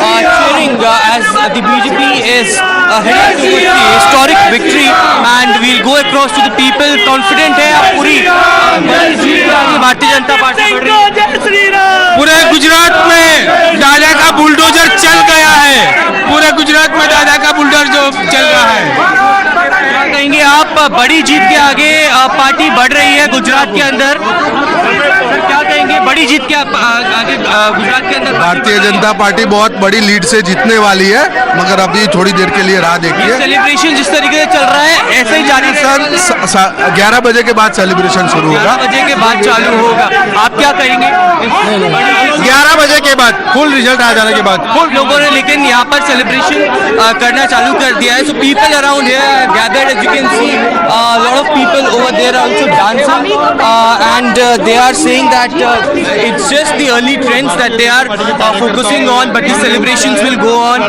cheering as the BJP is heading towards the historic victory, and we'll go across to the people. Confident है आप पूरी बड़ी जीत के आगे भारतीय जनता पार्टी बढ़ रही है। पूरे गुजरात में दादा का बुलडोजर चल गया है। पूरे गुजरात में दादा का बुलडोजर चल रहा है। क्या कहेंगे आप, बड़ी जीत के आगे पार्टी बढ़ रही है गुजरात के अंदर, क्या कहेंगे बड़ी जीत के आगे गुजरात के अंदर भारतीय जनता पार्टी बहुत बड़ी लीड से जीतने वाली है, मगर अभी थोड़ी देर के लिए राह देखिए। सेलिब्रेशन जिस तरीके से चल रहा है ऐसे ही जारी सर 11 बजे के बाद सेलिब्रेशन शुरू होगा। 11 बजे के बाद चालू होगा। आप क्या कहेंगे? 11 बजे के बाद फुल रिजल्ट आ जाने के बाद फुल लोगों ने लेकिन यहाँ पर सेलिब्रेशन करना चालू कर दिया है। So people around here gathered, as you can see, a lot of people over there also dancing, and they are saying that it's just the early trends that they are focusing on, but the celebrations will go on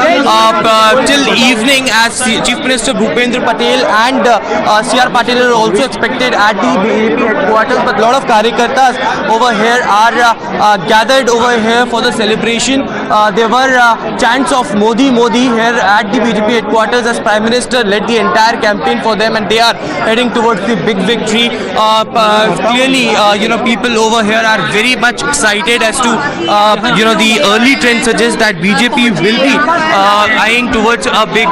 till evening, as Chief Minister Bhupendra Patel and C.R. Patil are also expected at the BJP headquarters. But a lot of Karyakartas over here are gathered over here for the celebration. There were chants of Modi, Modi here at the BJP headquarters as Prime Minister led the entire campaign for them, and they are heading towards the big victory. Clearly, people over here are very much excited as to, the early trend suggests that BJP will be eyeing towards a big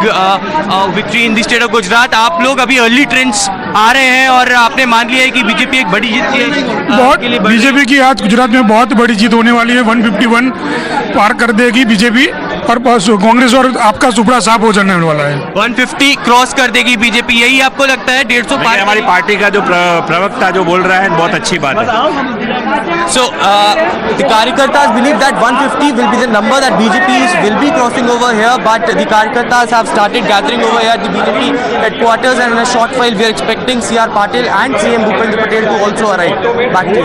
victory in the state of Gujarat. आप लोग अभी early trends आ रहे हैं और आपने मान लिया है कि बीजेपी एक बड़ी जीत है। बहुत बीजेपी की आज गुजरात में बहुत बड़ी जीत होने वाली है। 151 पार कर देगी बीजेपी, और कांग्रेस और आपका सुपड़ा साफ हो जाने वाला है। 150 क्रॉस कर देगी बीजेपी, यही आपको लगता है? 150 पार? हमारी पार्टी का जो प्रवक्ता जो बोल रहा है बहुत अच्छी बात है। So the Karyakartas believe that 150 will be the number that BJP will be crossing over here, but the Karyakartas have started gathering over here at the BJP headquarters, and in a short while we are expecting C.R. Patil and CM Bhupendra Patel to also arrive. Back to you.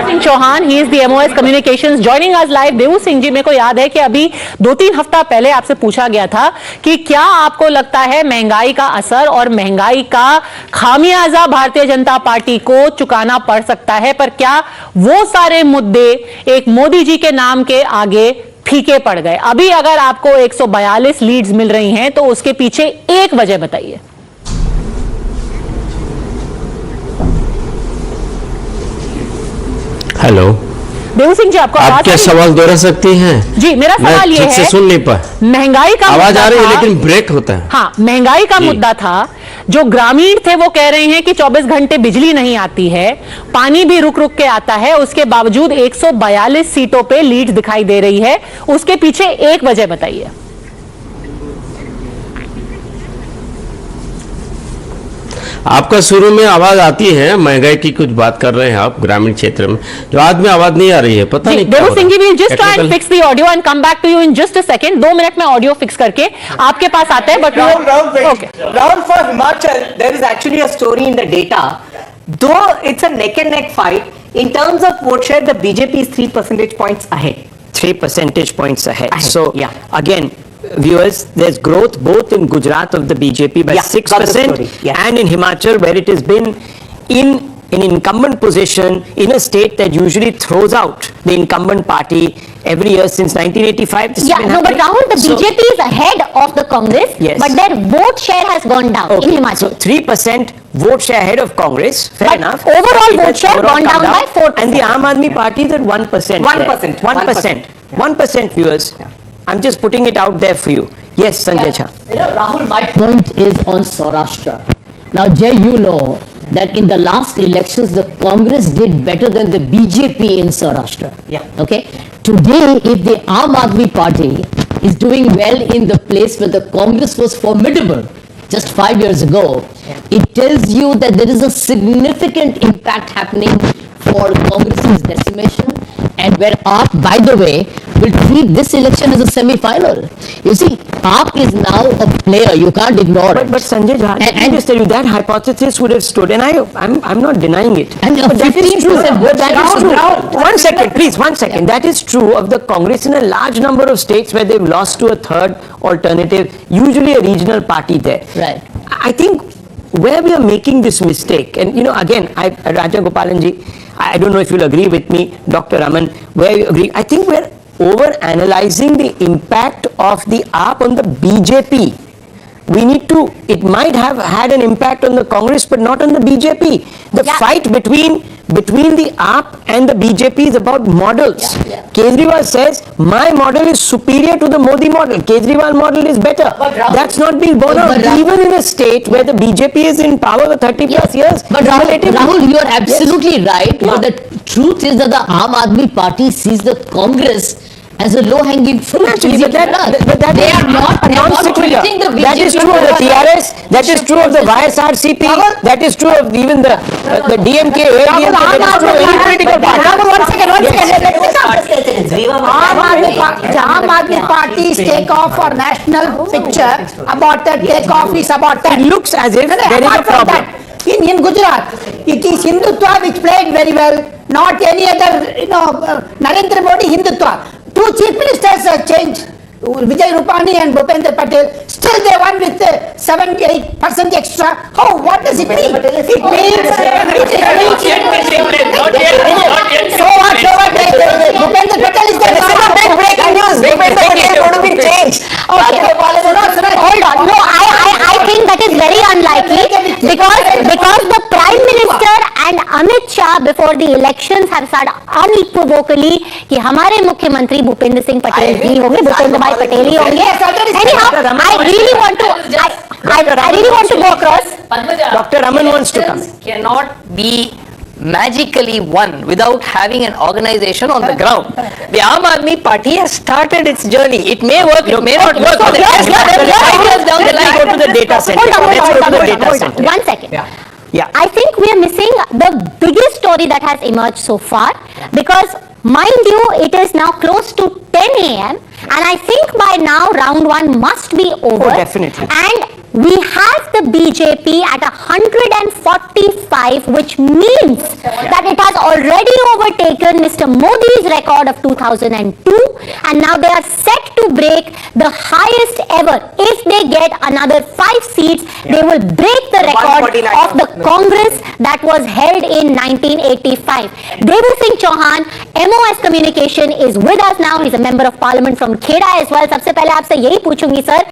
Singh Chauhan, he is the MOS communications, joining us live. Devu Singh ji, मेरे को याद है कि अभी 2-3 हफ्ता पहले आपसे पूछा गया था कि क्या आपको लगता है महंगाई का असर और महंगाई का खामियाजा भारतीय जनता पार्टी को चुकाना पड़ सकता है, पर क्या वो सारे मुद्दे एक मोदी जी के नाम के आगे फीके पड़ गए? अभी अगर आपको 142 लीड्स मिल रही हैं तो उसके पीछे एक वजह बताइए। हेलो देवू सिंह जी, आपको आप क्या सवाल दोहरा सकती हैं? जी, मेरा सवाल ये है, सुन नहीं पाए। महंगाई का आवाज आ रही है था, लेकिन ब्रेक होता है। हाँ, महंगाई का मुद्दा था। जो ग्रामीण थे वो कह रहे हैं कि 24 घंटे बिजली नहीं आती है, पानी भी रुक रुक के आता है, उसके बावजूद 142 सीटों पे लीड दिखाई दे रही है। उसके पीछे एक वजह बताइए। आपका शुरू में आवाज आती है, महंगाई की कुछ बात कर रहे हैं आप ग्रामीण क्षेत्र में, जो आज में आवाज नहीं आ रही है, पता नहीं। देवू सिंह जी, we'll just try and fix the audio and come back to you in just a second. 2 minute में ऑडियो फिक्स करके आपके पास आते हैं। But Rahul, for Himachal, there is actually a story in the data. Though it's a neck and neck fight, in terms of vote share, the BJP is 3 percentage points ahead. 3 percentage points ahead. So, yeah, again, viewers, there's growth both in Gujarat of the BJP by 6%, and in Himachal, where it has been in an incumbent position in a state that usually throws out the incumbent party every year since 1985. This Yeah, no, but Rahul, the BJP is ahead of the Congress, Yes. but their vote share has gone down in Himachal. So 3% vote share ahead of Congress, fair But enough. overall It vote has share overall gone come down by 4%. And the Aam Aadmi Party is at 1%. 1%. 1%. 1% viewers. I'm just putting it out there for you. Yes, Sanjay Jha. Rahul, my point is on Saurashtra. Now, Jay, you know that in the last elections, the Congress did better than the BJP in Saurashtra. Yeah. Okay. Today, if the Aam Aadmi Party is doing well in the place where the Congress was formidable just 5 years ago, it tells you that there is a significant impact happening for Congress's decimation, and where AAP, by the way, will treat this election as a semi-final. You see, AAP is now a player. You can't ignore it. But Sanjay Jha, let me just tell you, that hypothesis would have stood, and I'm not denying it. And But that is true. 15% vote That is share. true. One second, please, 1 second. That is true of the Congress in a large number of states where they've lost to a third alternative, usually a regional party there. Right. I think where we are making this mistake, and again, Raja Gopalanji, I don't know if you'll agree with me, Dr. Raman, where you agree, I think we're over analyzing the impact of the AAP on the BJP. We need to, it might have had an impact on the Congress, but not on the BJP. The fight between the AAP and the BJP is about models. Kejriwal says, my model is superior to the Modi model. Kejriwal model is better. That's not being borne out even in a state where the BJP is in power for 30 plus years. But Rahul, you are absolutely right. But the truth is that the Aam Aadmi Party sees the Congress as a low-hanging fruit. Naturally, but they are not treating the BJP. That is true of the TRS, that is true of the YSRCP, that is true of even the DMK, AIDMK, that is true of any political party. Aam Aadmi Party's takeoff for national picture about that takeoff is about that. It looks as if there is a problem. In Gujarat, it is Hindutva which played very well, not any other, Narendra Modi Hindutva. Two chief ministers have changed, Vijay Rupani and Bhupendra Patel. Still they won with 7-8% extra. How? What does it mean? It means. So what? Bhupendra Patel is going to breaking news. Bhupendra Patel is going to be changed. Okay. Hold on. No, I think that is very unlikely because the Prime Minister and Amit Shah before the elections have said unequivocally कि हमारे मुख्यमंत्री भूपेंद्र सिंह पटेल ही होंगे, भूपेंद्र भाई पटेल ही होंगे. Anyhow, I really want to go across. Dr. Raman wants to come. Cannot be magically won without having an organization on the ground. The Aam Aadmi Party has started its journey. It may work, it may not work. But Let's go to the data center. Let's go to the data center. 1 second. Yeah. I think we are missing the biggest story that has emerged so far, because mind you, it is now close to 10 a.m. and I think by now round 1 must be over. Oh, definitely. And we have the BJP at 145, which means that it has already overtaken Mr. Modi's record of 2002, and now they are set to break the highest ever. If they get another 5 seats, they will break the record of the Congress that was held in 1985. Devu Singh Chauhan, MOS Communication, is with us now. He's a member of Parliament from Kheda as well. सबसे पहले आपसे यही पूछूंगी sir,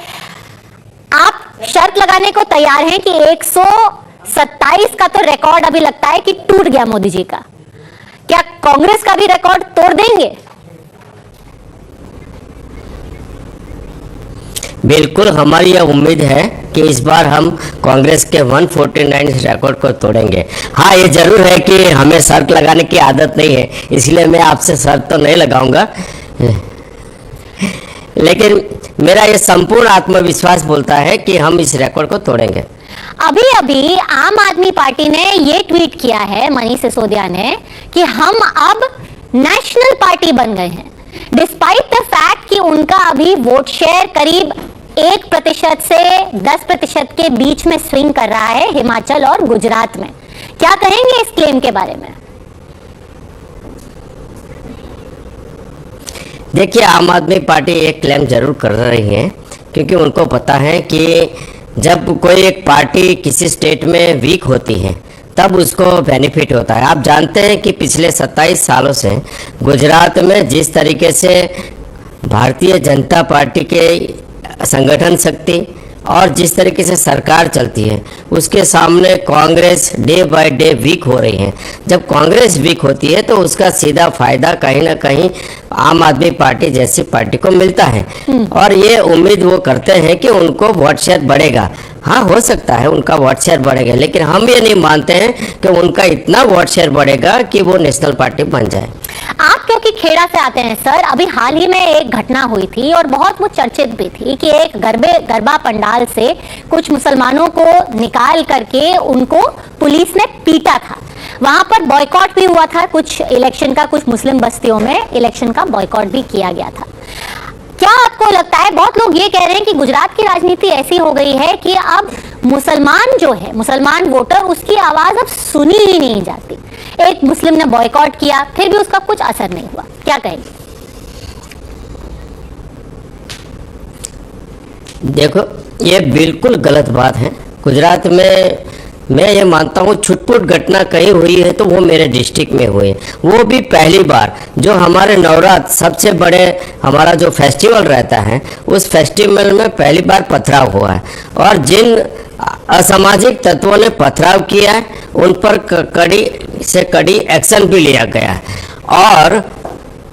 आप शर्त लगाने को तैयार हैं कि 127 का तो रिकॉर्ड अभी लगता है कि टूट गया मोदी जी का, क्या कांग्रेस का भी रिकॉर्ड तोड़ देंगे? बिल्कुल, हमारी यह उम्मीद है कि इस बार हम कांग्रेस के 149 रिकॉर्ड को तोड़ेंगे. हाँ, ये जरूर है कि हमें शर्त लगाने की आदत नहीं है, इसलिए मैं आपसे शर्त तो नहीं लगाऊंगा, लेकिन मेरा ये संपूर्ण आत्मविश्वास बोलता है कि हम इस रिकॉर्ड को तोड़ेंगे. अभी आम आदमी पार्टी ने ये ट्वीट किया है, मनीष सिसोदिया ने, कि हम अब नेशनल पार्टी बन गए हैं, डिस्पाइट द फैक्ट कि उनका अभी वोट शेयर करीब 1% से 10% के बीच में स्विंग कर रहा है हिमाचल और गुजरात में. क्या कहेंगे इस क्लेम के बारे में? देखिए, आम आदमी पार्टी एक क्लेम जरूर कर रही है, क्योंकि उनको पता है कि जब कोई एक पार्टी किसी स्टेट में वीक होती है तब उसको बेनिफिट होता है. आप जानते हैं कि पिछले 27 सालों से गुजरात में जिस तरीके से भारतीय जनता पार्टी के संगठन शक्ति और जिस तरीके से सरकार चलती है, उसके सामने Congress day by day weak हो रही है. जब कांग्रेस वीक होती है तो उसका सीधा फायदा कहीं ना कहीं आम आदमी पार्टी जैसी पार्टी को मिलता है, और ये उम्मीद वो करते हैं कि उनको वोट शेयर बढ़ेगा. हाँ, हो सकता है उनका वोट शेयर बढ़ेगा, लेकिन हम ये नहीं मानते हैं कि उनका इतना वोट शेयर बढ़ेगा कि वो नेशनल पार्टी बन जाए. आप क्योंकि खेड़ा से आते हैं सर, अभी हाल ही में एक घटना हुई थी और बहुत वो चर्चित भी थी कि एक गरबा पंडाल से कुछ मुसलमानों को निकाल करके उनको पुलिस ने पीटा था. वहां पर बॉयकॉट भी हुआ था कुछ इलेक्शन का, कुछ मुस्लिम बस्तियों में इलेक्शन का बॉयकॉट भी किया गया था. क्या आपको लगता है, बहुत लोग ये कह रहे हैं कि गुजरात की राजनीति ऐसी हो गई है कि अब मुसलमान जो है, मुसलमान वोटर, उसकी आवाज अब सुनी ही नहीं जाती. एक मुस्लिम ने बॉयकॉट किया, फिर भी उसका कुछ असर नहीं हुआ. क्या कहेंगे? देखो, ये बिल्कुल गलत बात है गुजरात में मैं ये मानता हूँ छुटपुट घटना कहीं हुई है तो वो मेरे डिस्ट्रिक्ट में हुई है, वो भी पहली बार। जो हमारे नवरात्र सबसे बड़े हमारा जो फेस्टिवल रहता है, उस फेस्टिवल में पहली बार पथराव हुआ है और जिन असामाजिक तत्वों ने पथराव किया है उन पर कड़ी से कड़ी एक्शन भी लिया गया है। और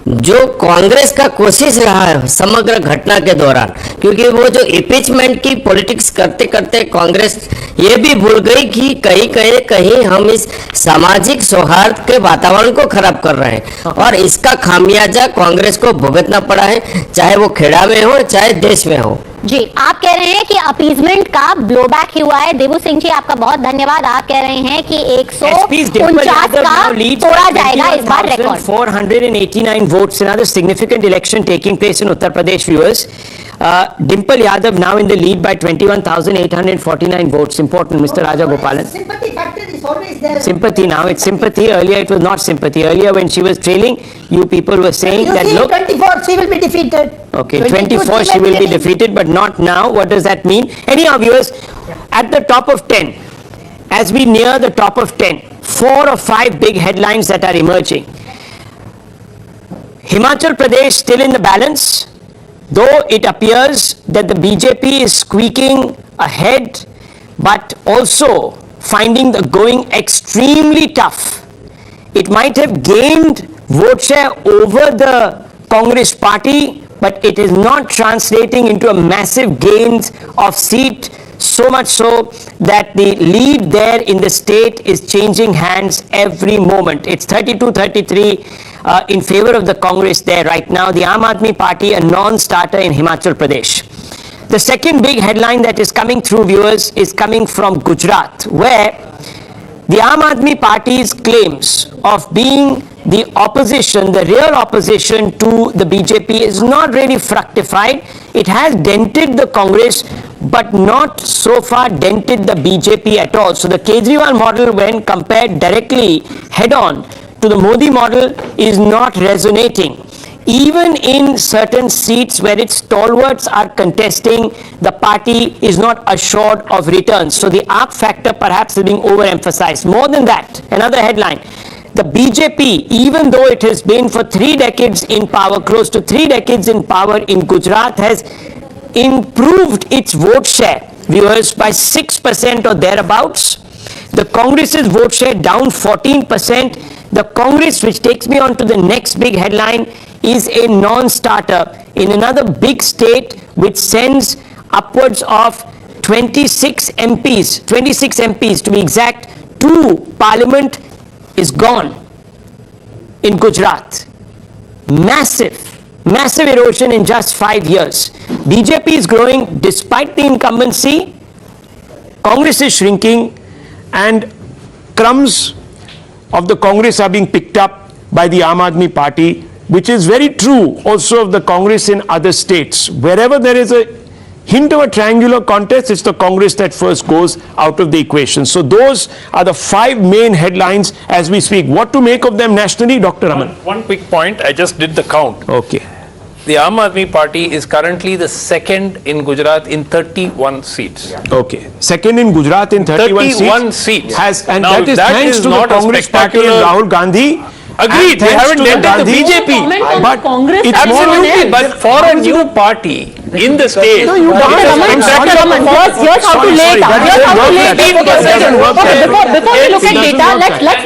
जो कांग्रेस का कोशिश रहा है समग्र घटना के दौरान, क्योंकि वो जो इम्पीचमेंट की पॉलिटिक्स करते करते कांग्रेस ये भी भूल गई कि कहीं हम इस सामाजिक सौहार्द के वातावरण को खराब कर रहे हैं और इसका खामियाजा कांग्रेस को भुगतना पड़ा है, चाहे वो खेड़ा में हो चाहे देश में हो। जी, आप कह रहे हैं कि अपीजमेंट का ब्लोबैक हुआ है। देवू सिंह जी, आपका बहुत धन्यवाद। आप कह रहे हैं कि 149 का तोड़ा जाएगा इस बार record. 489 votes, another significant election taking place in Uttar Pradesh, viewers. Dimple Yadav now in the lead by 21,849 votes. Important, Mr. Raja Gopalan. Sympathy factor is always there. Sympathy now, it's sympathy. Earlier it was not sympathy. Earlier when she was trailing, you people were saying that look. 24 she will be defeated. Okay, 24 she will be defeated, but not now. What does that mean? Anyhow, viewers, at the top of 10, as we near the top of 10, 4 or 5 big headlines that are emerging. Himachal Pradesh still in the balance, though it appears that the BJP is squeaking ahead, but also finding the going extremely tough. It might have gained vote share over the Congress party, but it is not translating into a massive gains of seat, so much so that the lead there in the state is changing hands every moment. It's 32-33 in favor of the Congress there right now. The Aam Aadmi Party, a non-starter in Himachal Pradesh. The second big headline that is coming through, viewers, is coming from Gujarat, where the Aam Aadmi Party's claims of being the opposition, the real opposition to the BJP, is not really fructified. It has dented the Congress, but not so far dented the BJP at all. So the Kejriwal model, when compared directly head-on to the Modi model, is not resonating. Even in certain seats where its stalwarts are contesting, the party is not assured of returns. So the AAP factor perhaps is being overemphasized. More than that, another headline. The BJP, even though it has been for 3 decades in power, close to 3 decades in power in Gujarat, has improved its vote share, viewers, by 6% or thereabouts. The Congress's vote share down 14%. The Congress, which takes me on to the next big headline, is a non-starter in another big state which sends upwards of 26 MPs to be exact, to Parliament, is gone in Gujarat. Massive erosion in just 5 years. BJP is growing despite the incumbency. Congress is shrinking, and crumbs of the Congress are being picked up by the Aam Aadmi Party, which is very true also of the Congress in other states. Wherever there is a hint of a triangular contest, it's the Congress that first goes out of the equation. So those are the 5 main headlines as we speak. What to make of them nationally, Dr. Raman? One quick point, I just did the count. Okay. The Aam Aadmi Party is currently the second in Gujarat in 31 seats. Okay. Second in Gujarat in 31 seats. And now, that is thanks to the Congress party and Rahul Gandhi. Agreed, they haven't dented the BJP. But Congress it's absolutely, but for a new party in the state. No, Dr. Raman, here's how to lay it out. Before we look at data,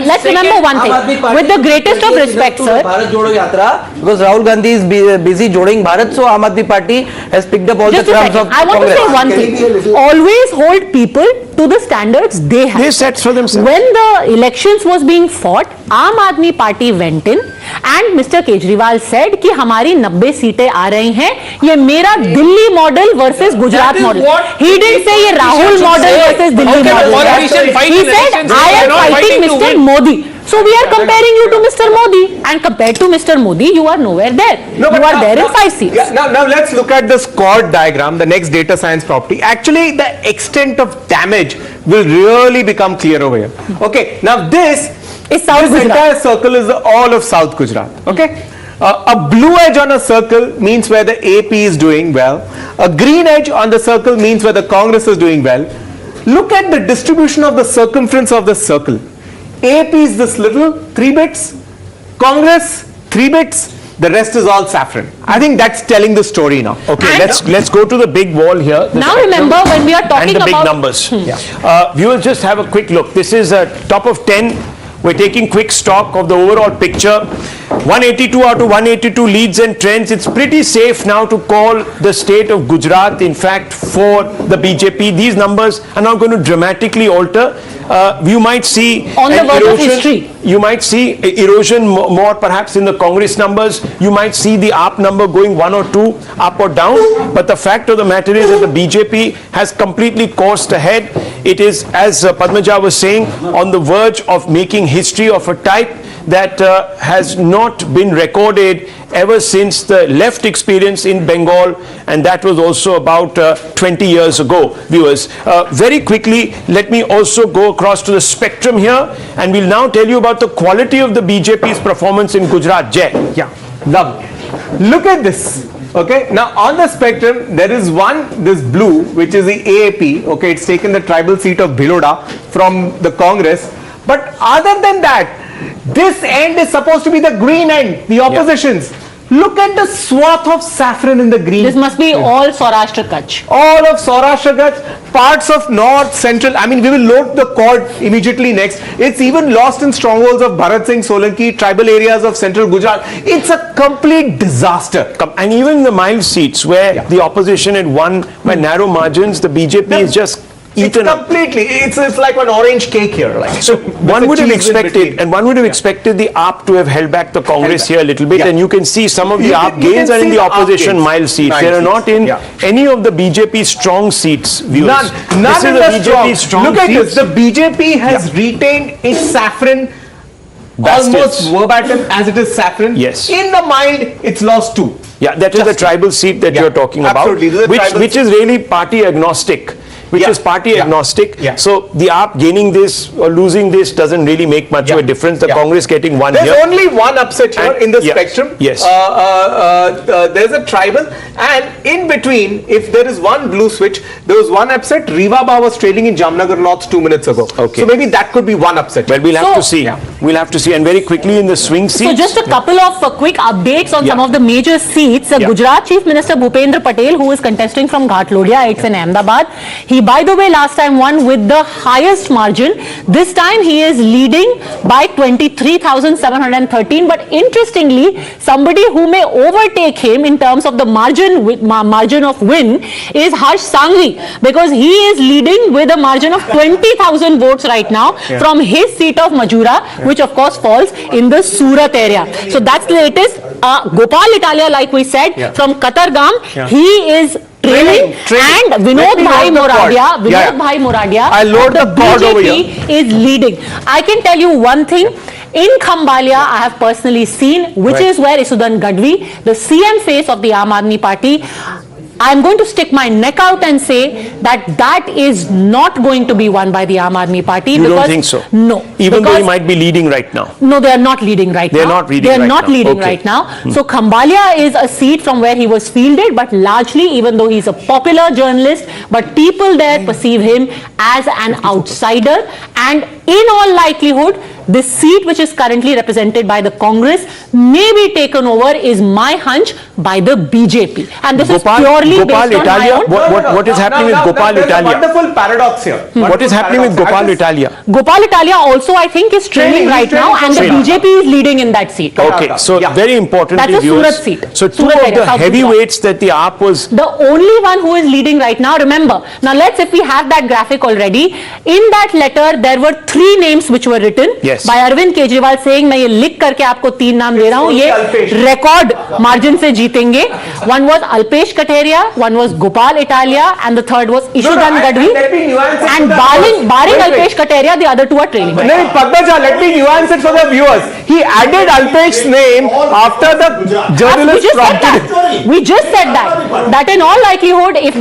let's remember one thing. With the greatest of respect, sir. Bharat Jodo Yatra, because Rahul Gandhi is busy joining Bharat, so Aam Aadmi Party has picked up all the crumbs of I want to say one thing. Always hold people to the standards they have. They set for themselves. When the elections was being fought, Aam Aadmi Party went in and Mr. Kejriwal said कि हमारी 90 सीटें आ रही हैं, ये मेरा Delhi model versus Gujarat model. He didn't say ये Rahul model versus Delhi model. He said I am fighting Mr. Modi. So we are comparing you to Mr. Modi, and compared to Mr. Modi, you are nowhere there. No, you are there in 5 seats. Yeah, now let's look at the squad diagram, the next data science property. Actually, the extent of damage will really become clear over here. Okay, now this entire circle is all of South Gujarat. Okay. A blue edge on a circle means where the AP is doing well. A green edge on the circle means where the Congress is doing well. look at the distribution of the circumference of the circle. AP is this little 3 bits, Congress 3 bits, the rest is all saffron. I think that's telling the story now. Okay, let's go to the big wall here. the Now spectrum, remember, when we are talking and the big about- numbers. Viewers, just have a quick look. This is a top of 10. We're taking quick stock of the overall picture. 182 out of 182 leads and trends. It's pretty safe now to call the state of Gujarat, in fact, for the BJP. These numbers are not going to dramatically alter. You might see On the an verge of erosion. history. You might see erosion more perhaps in the Congress numbers. You might see the AAP number going 1 or 2 up or down. But the fact of the matter is that the BJP has completely coursed ahead. It is, as Padmaja was saying, on the verge of making history of a type that has not been recorded ever since the left experience in Bengal, and that was also about 20 years ago, viewers. Very quickly, let me also go across to the spectrum here, and we'll now tell you about the quality of the BJP's performance in Gujarat. Jay. Yeah, lovely. Look at this. Okay, now on the spectrum, there is this blue, which is the AAP. Okay, it's taken the tribal seat of Bhiloda from the Congress. But other than that, this end is supposed to be the green end, the opposition's. Look at the swath of saffron in the green. This must be all Saurashtra Kutch. All of Saurashtra Kutch, parts of north, central. I mean, we will load the chord immediately next. It's even lost in strongholds of Bharat Singh Solanki, tribal areas of central Gujarat. It's a complete disaster. And even the mild seats where the opposition had won by narrow margins, the BJP is just eaten up. Completely. It's like an orange cake here. Like. So one would have expected, the AAP to have held back the Congress here a little bit, and you can see some of the AAP gains are in the opposition mild seats. They are not in any of the BJP strong seats. Viewers. None This in is the the BJP strong. strong Look at seats. this. The BJP has retained its saffron almost verbatim as it is saffron. Yes. In the mild, it's lost 2. Yeah, that is the tribal seat that you're talking absolutely. This is about, a tribal which is really party agnostic. Agnostic. So the AAP gaining this or losing this doesn't really make much of a difference. The Congress getting one There's here. only one upset here in the spectrum. Yes. There's a tribal, and in between, if there is one blue switch, there was one upset. Rivaba was trailing in Jamnagar North 2 minutes ago. Okay. So maybe that could be one upset. Well, we'll have to see. We'll have to see. And very quickly in the swing seats. So just a couple of quick updates on some of the major seats. Gujarat Chief Minister Bhupendra Patel, who is contesting from Ghatlodia, it's in Ahmedabad. He, by the way, last time won with the highest margin. This time he is leading by 23,713. But interestingly, somebody who may overtake him in terms of the margin of win is Harsh Sangvi, because he is leading with a margin of 20,000 votes right now from his seat of Majura, which of course falls in the Surat area. So that's the latest. Gopal Italia, like we said, from Katargam, he is trailing, and Vinod Bhai Moradia, I load the cord over here. BJP is leading. I can tell you one thing. In Khambalia, I have personally seen, which is where Isudan Gadvi, the CM face of the Aam Aadmi Party, I'm going to stick my neck out and say that is not going to be won by the Aam Aadmi Party. You don't think so? No. Even though he might be leading right now. No, they are not leading right now. They are not leading right now. So Khambalia is a seat from where he was fielded, but largely, even though he's a popular journalist, but people there perceive him as an outsider, and in all likelihood, this seat, which is currently represented by the Congress, may be taken over, is my hunch, by the BJP. And this is purely based on my own. What is happening with Gopal Italia? There's a Italia? wonderful paradox here. What is happening with Gopal Italia? Gopal Italia also, I think, is trailing right now, and the BJP is leading in that seat. Okay, so very importantly, That's a viewers, Surat seat. So two Surat of area, the South heavyweights that the AAP was... The only one who is leading right now, remember, now if we have that graphic already, in that letter, there were 3 names which were written by Arvind Kejriwal saying, मैं ये लिख करके आपको 3 नाम दे रहा हूँ, ये record margin से जीतेंगे. One was Alpesh Kataria, one was Gopal Italia, and the third was Isudan Gadvi. And barring Alpesh Kataria, the other 2 are trailing. No, Padmaja, let me nuance it for the viewers. He added Alpesh's name after the journalist prompted him. We just said that in all likelihood, if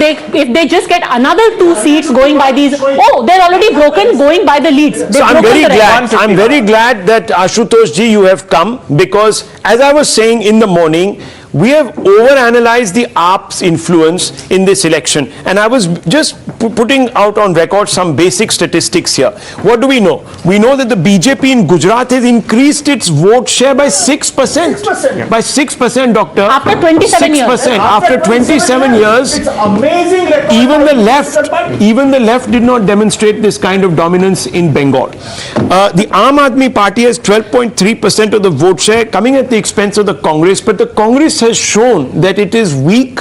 they just get another 2 seats going by these, they're already broken going by the leads. So I'm very glad that Ashutosh ji, you have come, because as I was saying in the morning, we have overanalyzed the AAP's influence in this election. And I was just putting out on record some basic statistics here. What do we know? We know that the BJP in Gujarat has increased its vote share by 6%. 6%. By 6%, doctor. After 27 years. 6%. After 27 years. It's amazing. Even the left did not demonstrate this kind of dominance in Bengal. The Aam Aadmi Party has 12.3% of the vote share, coming at the expense of the Congress, but the Congress has shown that it is weak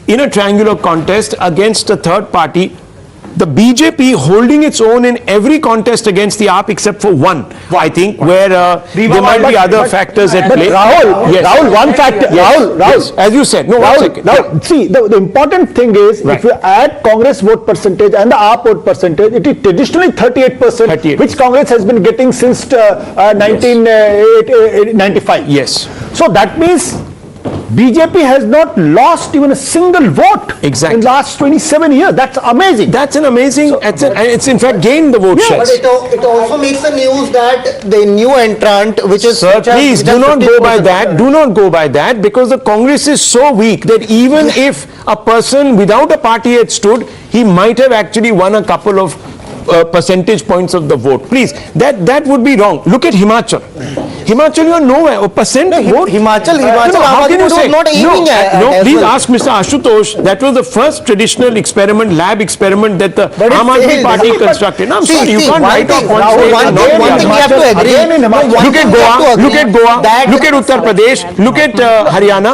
in a triangular contest against a third party. The BJP holding its own in every contest against the AAP except for one, I think, where there might be other factors at play. Rahul, one factor. Rahul, yes, as you said. No, one second. Now, see, the important thing is, if you add Congress vote percentage and the AAP vote percentage, it is traditionally 38%, which Congress has been getting since 1995. Yes. So that means BJP has not lost even a single vote in the last 27 years. That's amazing. That's an amazing, and it's in fact gained the vote shares. But it also makes the news that the new entrant, which is... Sir, please do not go by that. Do not go by that, because the Congress is so weak that even if a person without a party had stood, he might have actually won a couple of percentage points of the vote. Please, that would be wrong. Look at Himachal. Himachal, you are nowhere. A percent vote. Himachal, how can you say? not aiming at please well. ask Mr. Ashutosh. That was the first traditional lab experiment that the Aam Aadmi Party constructed. No, I'm sorry, you can't write off one state. One thing we have to agree. Look at Goa. Look at Goa. Look at Uttar Pradesh. Look at Haryana.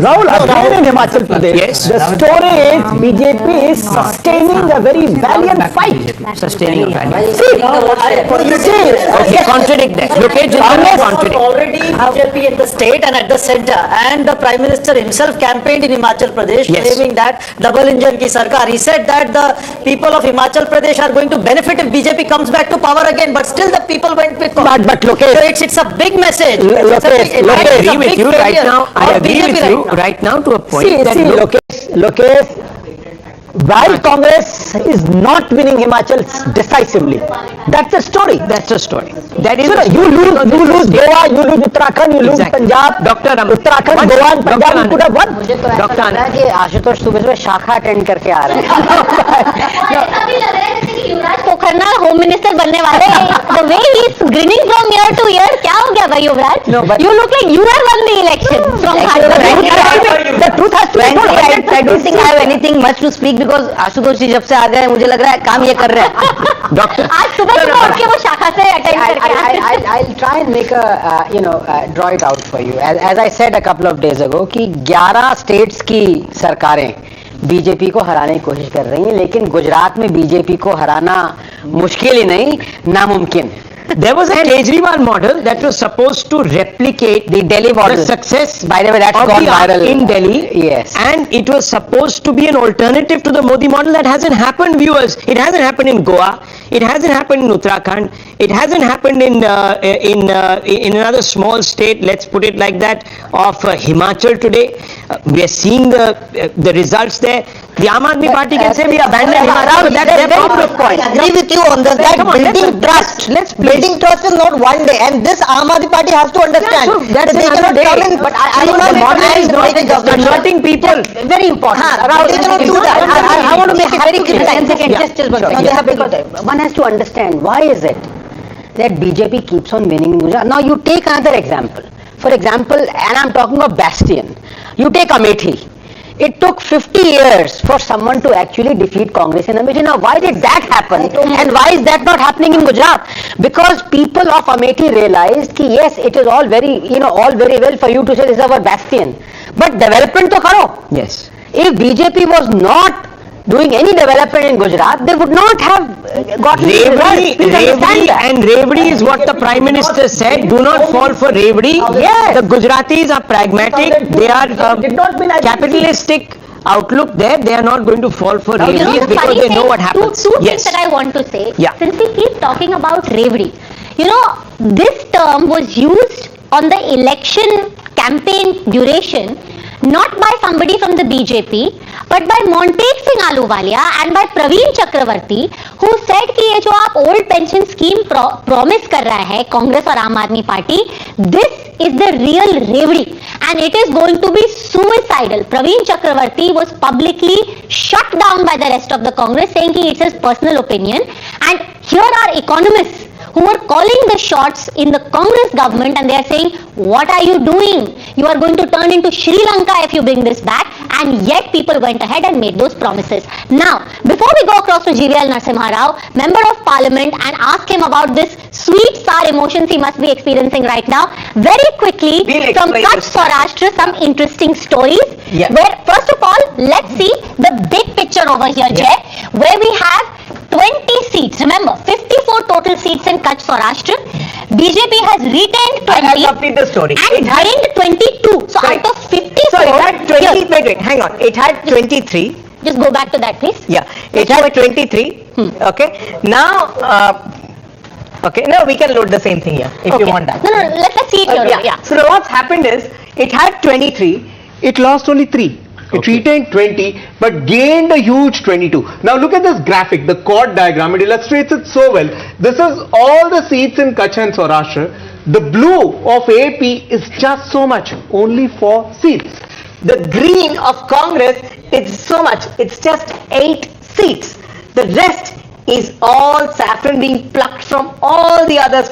Rahul, again in Himachal Pradesh, the story is BJP is sustaining a very valiant fight. Sustaining a valiant Okay, contradict that. Look at already BJP at the state and at the center, and the Prime Minister himself campaigned in Himachal Pradesh, claiming that double engine ki sarkar. He said that the people of Himachal Pradesh are going to benefit if BJP comes back to power again, but still the people went with Congress. But look, so it's a big message. I agree with you right now. I agree with you right now to a point. Lokesh, while Congress is not winning Himachal decisively, that's the story. That's the story. That is, you lose Goa, you lose Uttarakhand, you lose Punjab. Uttarakhand, Goa and Punjab, you could have won. Doctor Anand, Ashutosh सुबह शाखा attend करके आ रहे हैं। युवराज Pokharna home minister बनने वाले हैं। The way he is grinning from year to year, क्या हो गया भाई युवराज? You look like you have won the election from The truth has to be told. I don't think I have anything much to speak because Ashutosh जी जब से आ गए मुझे लग रहा है काम ये कर रहे हैं। डॉक्टर आज सुबह उठ के वो शाखा से अटेंड करके I'll try and make draw it out for you. As I said a couple of days ago कि 11 states की सरकारें बीजेपी को हराने की कोशिश कर रही हैं, लेकिन गुजरात में बीजेपी को हराना मुश्किल ही नहीं, नामुमकिन। There was a Kejriwal model that was supposed to replicate the Delhi model. The success by the way, that's gone viral in Delhi. Yes. And it was supposed to be an alternative to the Modi model. That hasn't happened, viewers. It hasn't happened in Goa. It hasn't happened in Uttarakhand. It hasn't happened in another small state, let's put it like that, of Himachal today. We are seeing the results there. The Aam Aadmi Party can say we abandoned Himachal. That's their problem. I agree with you on that. Building trust. Building trust is not one day, and this Aam Aadmi Party has to understand that they cannot come in. But the model is not converting people. Very important. They cannot do that. I want to make it very clear. One has to understand why is it that BJP keeps on winning in Gujarat. Now you take another example. For example, and I'm talking of Bastion. You take Amethi. It took 50 years for someone to actually defeat Congress in Amethi. Now, why did that happen? And why is that not happening in Gujarat? Because people of Amethi realized that yes, it is all very well for you to say this is our bastion, but development to karo. Yes. If BJP was not doing any development in Gujarat, they would not have gotten Revdi is what the Prime Minister said. Do not fall for Revdi. Yes. The Gujaratis are pragmatic. They are capitalistic outlook there. They are not going to fall for Revdi because they know what happens. Two things that I want to say. Yeah. Since we keep talking about Revdi, this term was used on the election campaign duration not by somebody from the BJP, but by Montek Singh Ahluwalia and by Praveen Chakravarti, who said कि ये जो आप old pension scheme promise कर रहा है कांग्रेस और आम आदमी party, this is the real Revdi. and it is going to be suicidal. Praveen Chakravarti was publicly shut down by the rest of the Congress, saying it's his personal opinion. And here are economists who were calling the shots in the Congress government, and they are saying, what are you doing? You are going to turn into Sri Lanka if you bring this back. And yet people went ahead and made those promises. Now, before we go across to GVL Narasimha Rao, Member of Parliament, and ask him about this sweet sour emotions he must be experiencing right now, very quickly, from Kutch Saurashtra, some interesting stories. Where, first of all, let's see the big picture over here, Jay, where we have 20 seats. Remember, 54 total seats in Kutch Saurashtra. BJP has retained 20. I'll complete the story. And gained 22. So out of 54. So it had 20. Wait, hang on. It had 23. Just go back to that, please. Yeah. It had 23. Okay. Now, okay. Now we can load the same thing here if you want that. No, let's see it here. Yeah. So what's happened is it had 23. It lost only 3. It retained 20 but gained a huge 22. Now look at this graphic, the chord diagram, it illustrates it so well. This is all the seats in Kutch and Saurashtra. The blue of AP is just so much, only 4 seats. The green of Congress is so much, it's just 8 seats. The rest is all saffron being plucked from all the other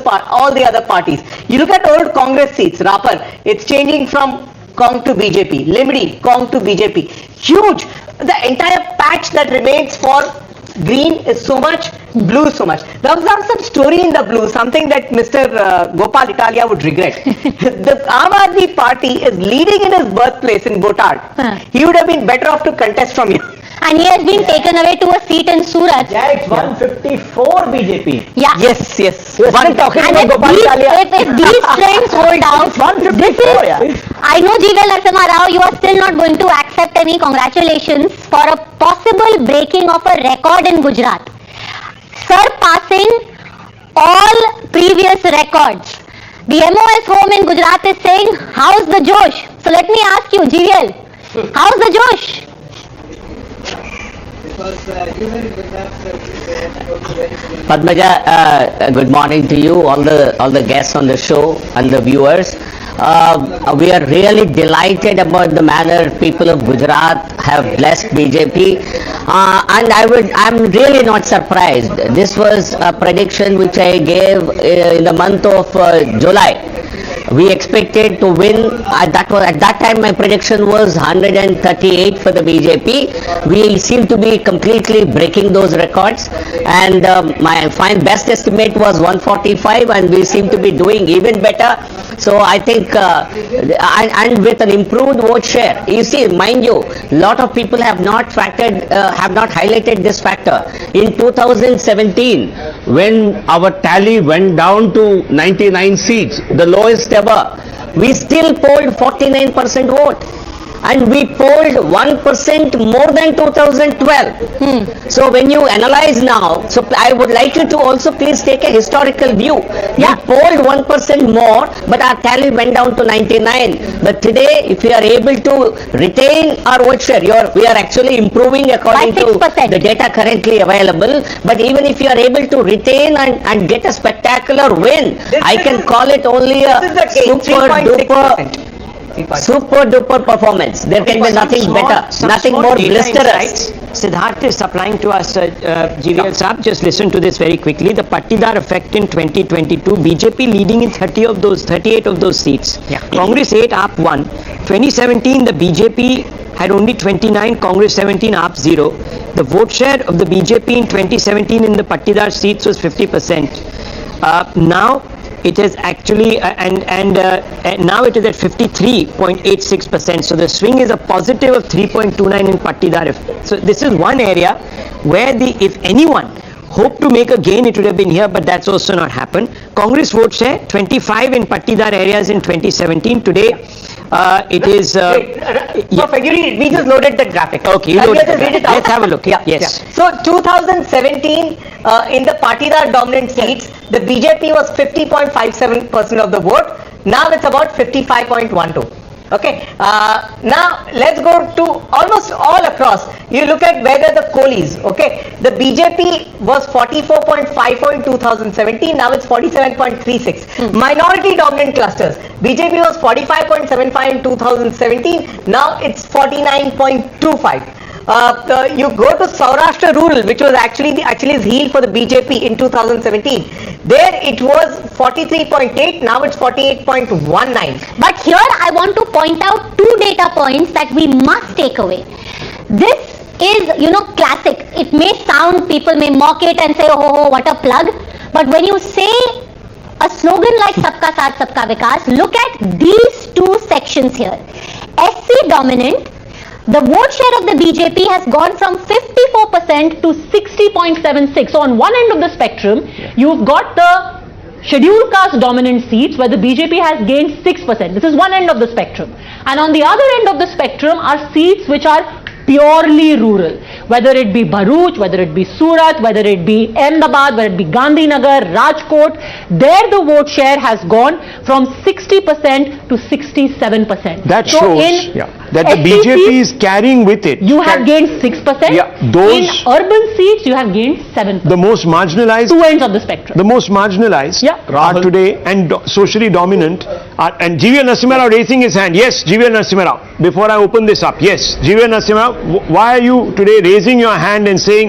parties. You look at old Congress seats, Rapar, it's changing from Cong to BJP, Limdi, Cong to BJP. Huge. The entire patch that remains for green is so much, blue so much. There was some story in the blue, something that Mr. Gopal Italia would regret. The Aam Aadmi Party is leading in his birthplace in Botad. He would have been better off to contest from here. And he has been taken away to a seat in Surat. Yeah, it's 154 BJP. Yeah. Yes. And if these trends hold out, this is, I know GVL Narasimha Rao, you are still not going to accept any congratulations for a possible breaking of a record in Gujarat, surpassing all previous records. The MOS home in Gujarat is saying, how's the Josh? So let me ask you, GVL, how's the Josh? Padmaja, good morning to you, all the guests on the show and the viewers. We are really delighted about the manner people of Gujarat have blessed BJP, and I'm really not surprised. This was a prediction which I gave in the month of July. We expected to win. At that time my prediction was 138 for the BJP. We seem to be completely breaking those records, and my best estimate was 145, and we seem to be doing even better. So I think and with an improved vote share, you see, mind you, lot of people have not highlighted this factor. In 2017, when our tally went down to 99 seats, the lowest ever, we still polled 49% vote, and we polled 1% more than 2012. So when you analyze now, so I would like you to also please take a historical view. We polled 1% more, but our tally went down to 99. But today, if we are able to retain our vote share, we are actually improving according to the data currently available. But even if you are able to retain and get a spectacular win, I can call it only a super duper performance. There can be nothing better, nothing more blisterous. Siddharth is supplying to us, GVL Saab, just listen to this very quickly. The Patidar effect in 2022, BJP leading in 38 of those seats. Congress 8, AAP 1. 2017, the BJP had only 29, Congress 17, AAP 0. The vote share of the BJP in 2017 in the Patidar seats was 50%. Now, it is actually now it is at 53.86%. So the swing is a positive of 3.29 in Patidar. So this is one area where if anyone hoped to make a gain, it would have been here, but that's also not happened. Congress vote share 25 in Patidar areas in 2017. Today it is perfect. We just loaded the graphic. Okay, you loaded it. Let's have a look. Yes. So 2017 in the Patidar dominant seats, the BJP was 50.57% of the vote. Now it's about 55.12. Okay, now let's go to almost all across. You look at whether the coalies, okay, the BJP was 44.54 in 2017, now it's 47.36. Minority dominant clusters, BJP was 45.75 in 2017, now it's 49.25. You go to Saurashtra rural, which was actually the Achilles heel for the BJP in 2017. There it was 43.8, now it's 48.19. But here I want to point out two data points that we must take away. This is, classic. It may sound, people may mock it and say, oh, what a plug. But when you say a slogan like Sabka Saath, Sabka Vikas, look at these two sections here. SC dominant, the vote share of the BJP has gone from 54% to 60.76. So on one end of the spectrum, you've got the scheduled caste dominant seats where the BJP has gained 6%. This is one end of the spectrum. And on the other end of the spectrum are seats which are purely rural, whether it be Bharuch, whether it be Surat, whether it be Ahmedabad, whether it be Gandhinagar, Rajkot. There the vote share has gone from 60% to 67%. That so shows in that the BJP is carrying with it. You have gained 6%. Yeah, those in urban seats, you have gained 7%. The most marginalized. Two ends of the spectrum. The most marginalized are today and socially dominant. And GV Narasimha Rao raising his hand. Yes, GV Narasimha Rao. Before I open this up, yes, GV Narasimha Rao, why are you today raising your hand and saying